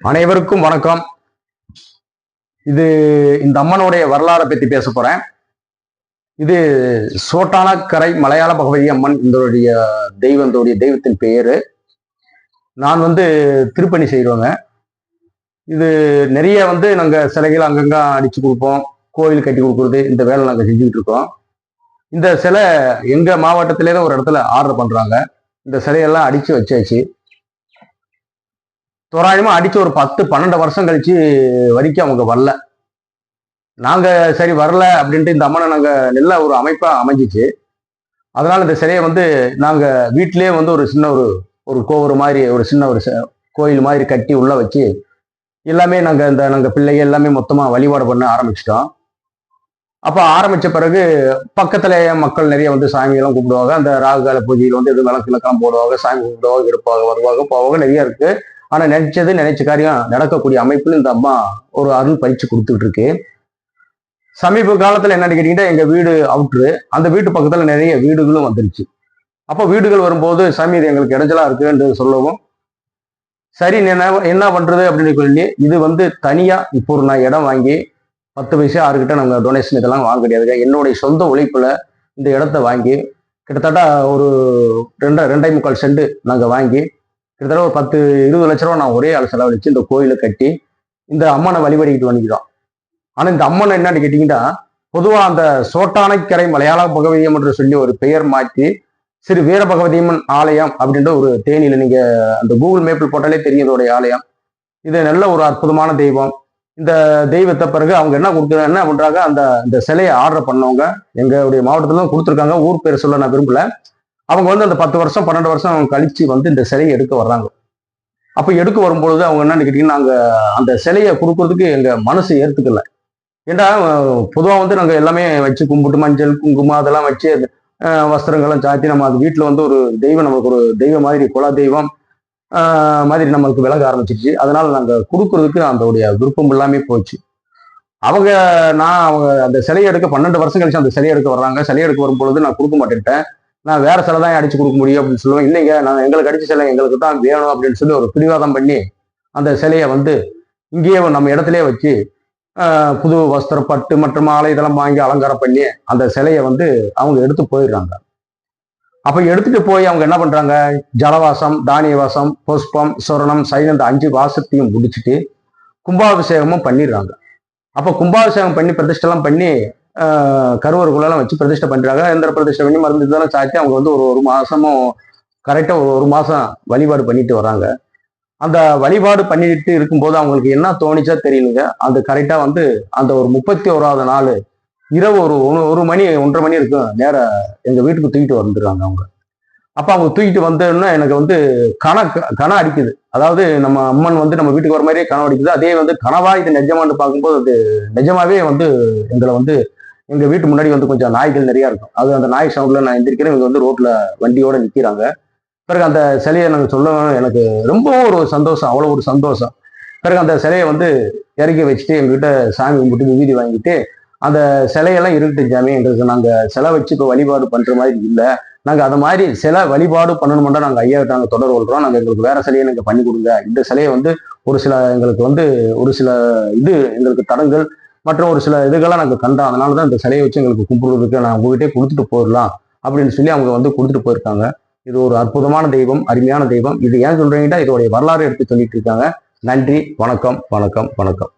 அனைவருக்கும் வணக்கம். இது இந்த அம்மனுடைய வரலாறை பத்தி பேச போறேன். இது சோட்டானக்கரை மலையாள பகவதி அம்மன் இதனுடைய தெய்வத்தின் பெயரு. நான் திருப்பணி செய்வோங்க. இது நிறைய நாங்க சிலைகள் அங்கங்க அடிச்சு கொடுப்போம், கோயில் கட்டி கொடுக்குறது, இந்த வேலை நாங்க செஞ்சுக்கிட்டு இருக்கோம். இந்த சிலை எங்க மாவட்டத்திலே தான் ஒரு இடத்துல ஆர்டர் பண்றாங்க. இந்த சிலையெல்லாம் அடிச்சு வச்சாச்சு. தோராயமா அடிச்சு ஒரு 10-12 வருஷம் கழிச்சு வரைக்கும் அவங்க வரல. நாங்க சரி வரல அப்படின்ட்டு இந்த அம்மனை நாங்க நல்ல ஒரு அமைப்பா அமைஞ்சிச்சு. அதனால இந்த சிலையை நாங்க வீட்டிலேயே ஒரு சின்ன ஒரு கோவில் மாதிரி ஒரு சின்ன ஒரு கோயில் மாதிரி கட்டி உள்ள வச்சு எல்லாமே நாங்க பிள்ளைங்க எல்லாமே மொத்தமா வழிபாடு பண்ண ஆரம்பிச்சிட்டோம். அப்ப ஆரம்பிச்ச பிறகு பக்கத்துல மக்கள் நிறைய சாமியெல்லாம் கூப்பிடுவாங்க. அந்த ராகுகால பூஜையில் எது விளக்கெல்லாம் போடுவாங்க, சாமி கூப்பிடுவாங்க, எடுப்பாங்க, வருவாங்க, போவாங்க, நிறைய இருக்கு. ஆனா நினைச்ச காரியம் நடக்கக்கூடிய அமைப்புல இந்த அம்மா ஒரு அருள் பறிச்சு கொடுத்துட்டு இருக்கு. சமீப காலத்துல என்னன்னு கேட்டீங்கன்னா, எங்க வீடு அவுட்ரு, அந்த வீட்டு பக்கத்துல நிறைய வீடுகளும் வந்துருச்சு. அப்போ வீடுகள் வரும்போது சாமி இது எங்களுக்கு இடைஞ்சலா இருக்குன்னு சொல்லவும், சரி என்ன பண்றது அப்படின்னு சொல்லி இது தனியா இப்போ நான் இடம் வாங்கி 10 பைசா யாருக்கிட்ட நாங்கள் டொனேஷன் இதெல்லாம் வாங்க கிடையாதுங்க. என்னுடைய சொந்த உழைப்புல இந்த இடத்த வாங்கி கிட்டத்தட்ட ஒரு 2.25 சென்ட் நாங்கள் வாங்கி கிட்டத்தட்ட ஒரு 10-20 லட்ச ரூபா நான் ஒரே ஆள் செலவழிச்சு இந்த கோயிலை கட்டி இந்த அம்மனை வழிபடிக்கிட்டு வந்துக்கிறோம். ஆனா இந்த அம்மனை என்னன்னு கேட்டீங்கன்னா, பொதுவா அந்த சோட்டானைக்கரை மலையாள பகவதியம் என்று சொல்லி ஒரு பெயர் மாற்றி ஸ்ரீ வீர பகவதியம்மன் ஆலயம் அப்படின்ற ஒரு தேனியில நீங்க அந்த கூகுள் மேப்பில் போட்டாலே தெரியும் இதோடைய ஆலயம். இது நல்ல ஒரு அற்புதமான தெய்வம். இந்த தெய்வத்தை பிறகு அவங்க என்ன பண்றாங்க, இந்த சிலையை ஆர்டர் பண்ணவங்க எங்களுடைய மாவட்டத்துல தான் கொடுத்துருக்காங்க. ஊர் பேர் சொல்ல நான் விரும்பல. அவங்க அந்த 10 வருஷம் 12 வருஷம் கழிச்சு இந்த சிலையை எடுக்க வர்றாங்க. அப்ப எடுக்க வரும்பொழுது அவங்க என்னன்னு கேட்டீங்கன்னா, நாங்க அந்த சிலையை கொடுக்கறதுக்கு எங்க மனசு ஏற்றுக்கல. ஏண்டா பொதுவாக நாங்க எல்லாமே வச்சு கும்பிட்டு மஞ்சள் குங்குமம் அதெல்லாம் வச்சு வஸ்திரங்கள்லாம் சாத்தி நம்ம அது வீட்டுல ஒரு தெய்வம், நமக்கு ஒரு தெய்வம் மாதிரி குல தெய்வம் மாதிரி நம்மளுக்கு விலக ஆரம்பிச்சிருச்சு. அதனால நாங்க கொடுக்கறதுக்கு அதோடைய விருப்பம் எல்லாமே போச்சு. அவங்க அந்த சிலையை எடுக்க 12 வருஷம் கழிச்சு அந்த சிலையை எடுக்க வர்றாங்க. சிலையை எடுக்க வரும்பொழுது நான் கொடுக்க மாட்டேன்ட்டேன். நான் வேற சிலை தான் அடிச்சு கொடுக்க முடியும் அப்படின்னு சொல்லுவேன். இல்லைங்க, நான் எங்களுக்கு அடிச்ச சிலை எங்களுக்கு தான் வேணும் அப்படின்னு சொல்லி ஒரு பிடிவாதம் பண்ணி அந்த சிலையை இங்கேயே நம்ம இடத்துலயே வச்சு புது வஸ்திரம் பட்டு மற்றும் மாலை இதெல்லாம் வாங்கி அலங்காரம் பண்ணி அந்த சிலையை அவங்க எடுத்து போயிடுறாங்க. அப்ப எடுத்துட்டு போய் அவங்க என்ன பண்றாங்க, ஜலவாசம், தானிய வாசம், புஷ்பம், சொரணம், சைனம், இந்த 5 வாசத்தையும் முடிச்சுட்டு கும்பாபிஷேகமும் பண்ணிடுறாங்க. அப்ப கும்பாபிஷேகம் பண்ணி பிரதிஷ்டெல்லாம் பண்ணி கருவறுக்குள்ளெல்லாம் வச்சு பிரதிஷ்டை பண்றாங்க. எந்திர பிரதிஷ்டை பண்ணி மருந்து இதெல்லாம் சாத்தி அவங்க ஒரு மாசமும் கரெக்டா ஒரு மாசம் வழிபாடு பண்ணிட்டு வராங்க. அந்த வழிபாடு பண்ணிட்டு இருக்கும்போது அவங்களுக்கு என்ன தோணிச்சா தெரியலுங்க, அந்த கரெக்டா அந்த ஒரு 31வது நாள் இரவு ஒரு மணி 1:30 மணி இருக்கும் நேர எங்க வீட்டுக்கு தூக்கிட்டு வந்துடுறாங்க அவங்க. அப்ப அவங்க தூக்கிட்டு வந்தோன்னா எனக்கு கன அடிக்குது. அதாவது நம்ம அம்மன் நம்ம வீட்டுக்கு வர மாதிரியே கனவு அடிக்குது. அதே கனவா இது நிஜமான்னு பார்க்கும்போது அது நிஜமாவே எங்களை எங்க வீட்டு முன்னாடி கொஞ்சம் நாய்கள் நிறைய இருக்கும். அது அந்த நாய் சவுண்ட்ல நான் எந்திரிக்கிறேன். இவங்க ரோட்ல வண்டியோட நிக்கிறாங்க. பிறகு அந்த சிலையை நாங்கள் சொல்ல எனக்கு ரொம்ப ஒரு சந்தோஷம், அவ்வளோ ஒரு சந்தோஷம். பிறகு அந்த சிலையை இறக்கி வச்சுட்டு எங்ககிட்ட சாமி கும்பிட்டு விபூதி வாங்கிட்டு அந்த சிலையெல்லாம் இருக்கட்டும் சாமி, எங்களுக்கு நாங்கள் சிலை வச்சு இப்போ வழிபாடு பண்ற மாதிரி இல்லை, நாங்கள் அதை மாதிரி சிலை வழிபாடு பண்ணணுமெண்டா நாங்கள் ஐயாவிட்ட நாங்கள் தொடர்பு கொள்கிறோம். நாங்கள் எங்களுக்கு வேற சிலையை நீங்கள் பண்ணி கொடுங்க. இந்த சிலையை ஒரு சில எங்களுக்கு ஒரு சில எங்களுக்கு தடங்கள் மற்றும் ஒரு சில இதுகள்லாம் நாங்கள் கண்டோம். அதனால தான் இந்த சிலையை வச்சு எங்களுக்கு கும்பிடுறதுக்கு நான் உங்ககிட்டே கொடுத்துட்டு போயிடலாம் அப்படின்னு சொல்லி அவங்க கொடுத்துட்டு போயிருக்காங்க. இது ஒரு அற்புதமான தெய்வம், அருமையான தெய்வம். இது ஏன் சொல்றீங்கன்னா இதோடைய வரலாறு எடுத்து சொல்லிட்டு இருக்காங்க. நன்றி, வணக்கம், வணக்கம், வணக்கம்.